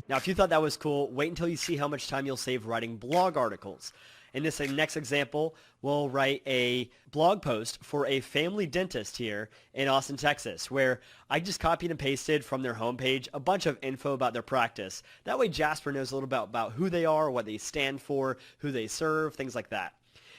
Now, if you thought that was cool, wait until you see how much time you'll save writing blog articles. In this next example, we'll write a blog post for a family dentist here in Austin, Texas, where I just copied and pasted from their homepage a bunch of info about their practice. That way Jasper knows a little bit about who they are, what they stand for, who they serve, things like that.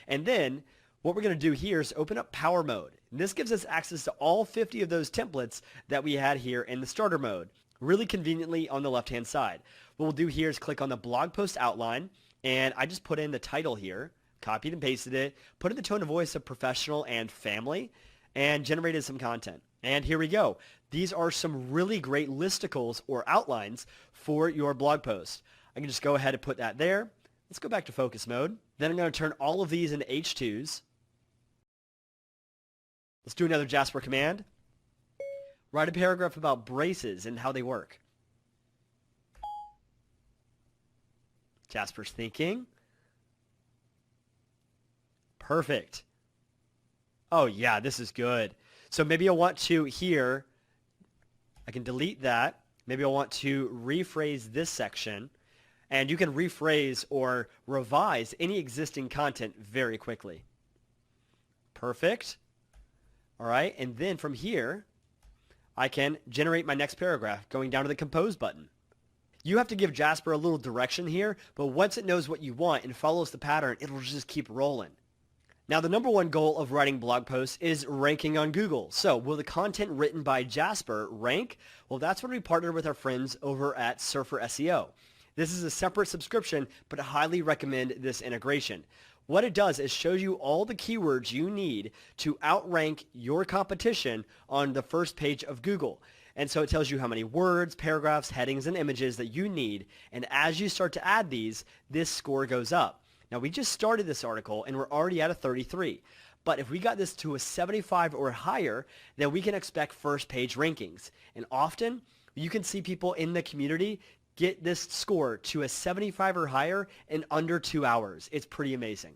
And then what we're going to do here is open up Power Mode. And this gives us access to all 50 of those templates that we had here in the starter mode, really conveniently on the left-hand side. What we'll do here is click on the blog post outline, and I just put in the title here, copied and pasted it, put in the tone of voice of professional and family, and generated some content. And here we go. These are some really great listicles or outlines for your blog post. I can just go ahead and put that there. Let's go back to focus mode. Then I'm going to turn all of these into H2s. Let's do another Jasper command. Write a paragraph about braces and how they work. Jasper's thinking. Perfect. Oh yeah, this is good. So maybe I want to here, I can delete that. Maybe I want to rephrase this section. And you can rephrase or revise any existing content very quickly. Perfect. All right, and then from here, I can generate my next paragraph going down to the compose button. You have to give Jasper a little direction here, but once it knows what you want and follows the pattern, it'll just keep rolling. Now, the number one goal of writing blog posts is ranking on Google. So will the content written by Jasper rank? Well, that's when we partner with our friends over at Surfer SEO. This is a separate subscription, but I highly recommend this integration. What it does is shows you all the keywords you need to outrank your competition on the first page of Google. And so it tells you how many words, paragraphs, headings, and images that you need. And as you start to add these, this score goes up. Now, we just started this article, and we're already at a 33. But if we got this to a 75 or higher, then we can expect first page rankings. And often, you can see people in the community get this score to a 75 or higher in under 2 hours. It's pretty amazing.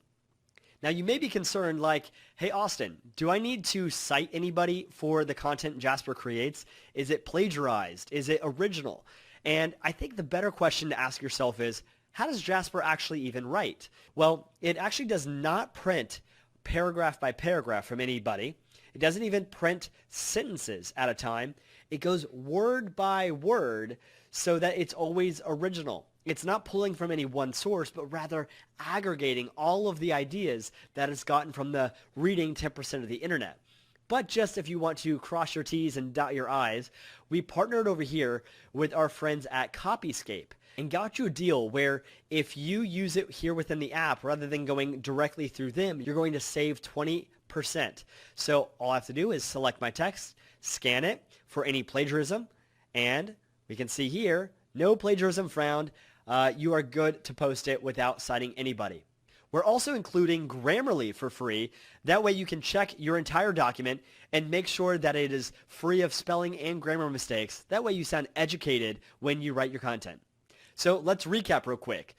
Now, you may be concerned like, hey, Austin, do I need to cite anybody for the content Jasper creates? Is it plagiarized? Is it original? And I think the better question to ask yourself is, how does Jasper actually even write? Well, it actually does not print paragraph by paragraph from anybody. It doesn't even print sentences at a time. It goes word by word so that it's always original. It's not pulling from any one source, but rather aggregating all of the ideas that it's gotten from the reading 10% of the internet. But just if you want to cross your T's and dot your I's, we partnered over here with our friends at Copyscape and got you a deal where if you use it here within the app rather than going directly through them, you're going to save 20%. So all I have to do is select my text, scan it for any plagiarism, and we can see here, no plagiarism found. You are good to post it without citing anybody. We're also including Grammarly for free. That way you can check your entire document and make sure that it is free of spelling and grammar mistakes. That way you sound educated when you write your content. So let's recap real quick.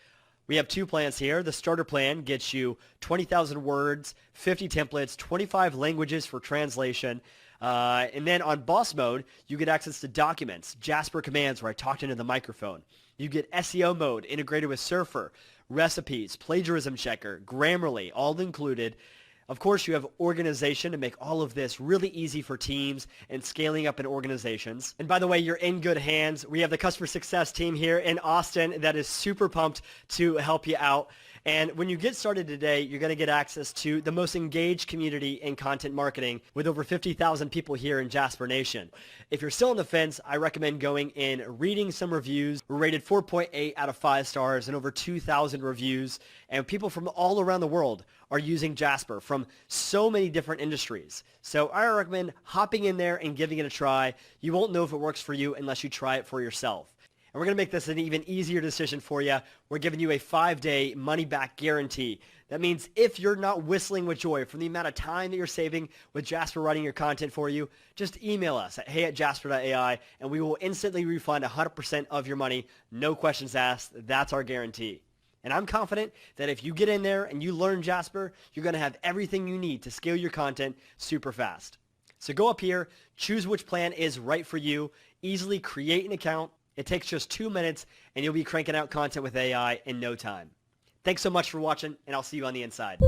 We have two plans here. The starter plan gets you 20,000 words, 50 templates, 25 languages for translation. And then on boss mode, you get access to documents, Jasper commands where I talked into the microphone. You get SEO mode integrated with Surfer, recipes, plagiarism checker, Grammarly, all included. Of course, you have organization to make all of this really easy for teams and scaling up in organizations. And by the way, you're in good hands. We have the customer success team here in Austin that is super pumped to help you out. And when you get started today, you're going to get access to the most engaged community in content marketing with over 50,000 people here in Jasper Nation. If you're still on the fence, I recommend going and reading some reviews. We're rated 4.8 out of 5 stars and over 2,000 reviews. And people from all around the world are using Jasper from so many different industries. So I recommend hopping in there and giving it a try. You won't know if it works for you unless you try it for yourself. And we're going to make this an even easier decision for you. We're giving you a 5-day money-back guarantee. That means if you're not whistling with joy from the amount of time that you're saving with Jasper writing your content for you, just email us at hey@jasper.ai and we will instantly refund 100% of your money. No questions asked. That's our guarantee. And I'm confident that if you get in there and you learn Jasper, you're going to have everything you need to scale your content super fast. So go up here, choose which plan is right for you, easily create an account, It takes just 2 minutes, and you'll be cranking out content with AI in no time. Thanks so much for watching, and I'll see you on the inside.